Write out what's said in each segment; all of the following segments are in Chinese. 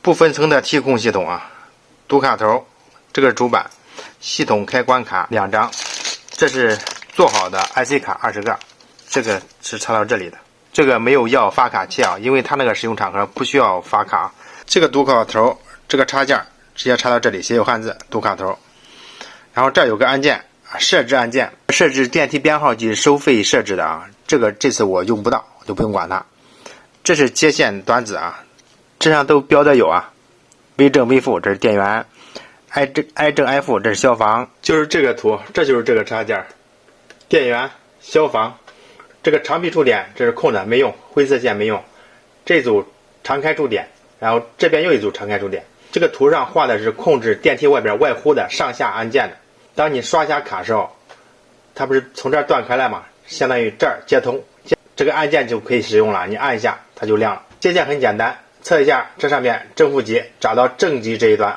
不分层的TCON系统啊，读卡头，这个是主板，系统开关卡2张，这是做好的 IC 卡20个，这个是插到这里的，这个没有要发卡器啊，因为它那个使用场合不需要发卡。这个读卡头，这个插件直接插到这里，写有汉字读卡头，然后这儿有个按键，设置按键，设置电梯编号及收费设置的啊，这次我用不到，我就不用管它。这是接线端子啊，这上都标的有啊，微正微负这是电源，I正 I 负这是消防，就是这个图，这就是这个插件，电源、消防，这个长臂触点这是空的没用，灰色线没用，这组常开触点，然后这边又一组常开触点。这个图上画的是控制电梯外边外呼的上下按键的。当你刷一下卡时候，它不是从这儿断开来嘛，相当于这儿接通，这个按键就可以使用了，你按一下它就亮了。接线很简单，测一下这上面正负极，找到正极这一端，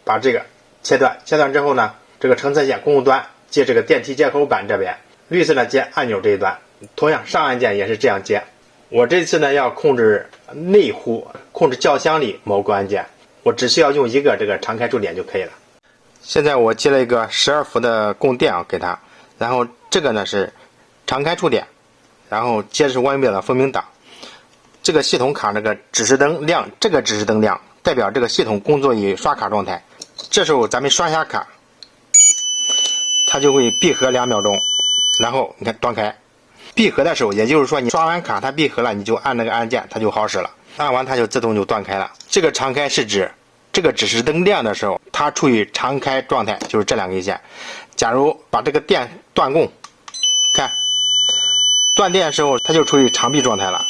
把这个切断，切断之后呢，这个乘测线公共端接这个电梯接口板这边，绿色的接按钮这一端，同样上按键也是这样接。我这次呢要控制内呼，控制轿厢里某个按键，我只需要用一个这个常开触点就可以了。现在我接了一个12伏的供电啊给它，然后这个呢是常开触点，然后接是1秒的分明档。这个系统卡这个指示灯亮，这个指示灯亮代表这个系统工作于刷卡状态。这时候咱们刷一下卡，它就会闭合2秒钟，然后你看断开。闭合的时候，也就是说你刷完卡它闭合了，你就按那个按键，它就好使了。按完它就自动就断开了。这个常开是指这个指示灯亮的时候，它处于常开状态，就是这2根线。假如把这个电断供，看断电的时候，它就处于长闭状态了。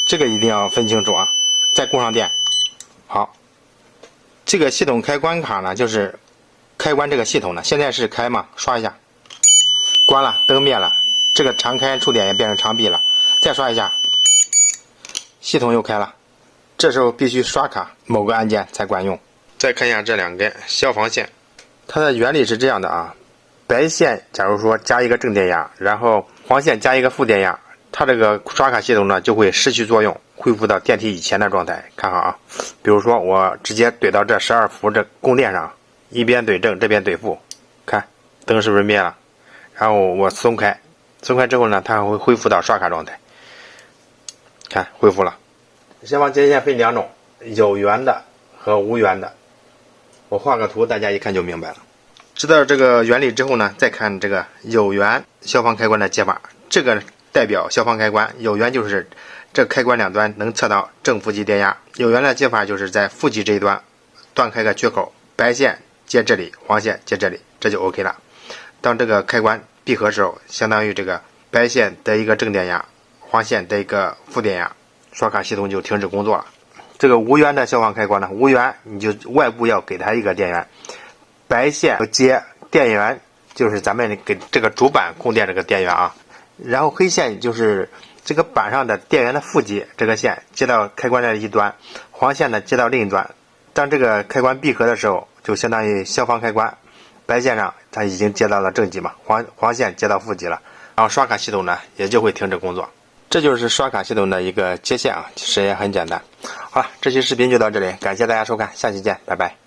这个一定要分清楚啊！再供上电，好。这个系统开关卡呢，就是开关这个系统呢，现在是开嘛，刷一下，关了，灯灭了，这个常开触点也变成长闭了，再刷一下，系统又开了。这时候必须刷卡某个按键才管用。再看一下这2根消防线，它的原理是这样的啊，白线假如说加一个正电压，然后黄线加一个负电压，它这个刷卡系统呢就会失去作用，恢复到电梯以前的状态。看好啊，比如说我直接怼到这12伏这供电上，一边怼正，这边怼负，看灯是不是灭了？然后我松开之后呢，它会恢复到刷卡状态。看恢复了。消防接线分2种，有源的和无源的。我画个图，大家一看就明白了。知道这个原理之后呢，再看这个有源消防开关的接法。这个代表消防开关，有源就是这开关2端能测到正负极电压。有源的接法就是在负极这一端断开个缺口，白线接这里，黄线接这里，这就 OK 了。当这个开关闭合时候，相当于这个白线得一个正电压，黄线得一个负电压，刷卡系统就停止工作了。这个无源的消防开关呢，无源你就外部要给它一个电源，白线接电源就是咱们给这个主板供电这个电源啊，然后黑线就是这个板上的电源的负极，这个线接到开关的一端，黄线呢接到另一端。当这个开关闭合的时候，就相当于消防开关，白线上它已经接到了正极嘛，黄线接到负极了，然后刷卡系统呢也就会停止工作。这就是刷卡系统的一个接线啊，其实也很简单。好了，这期视频就到这里，感谢大家收看，下期见，拜拜。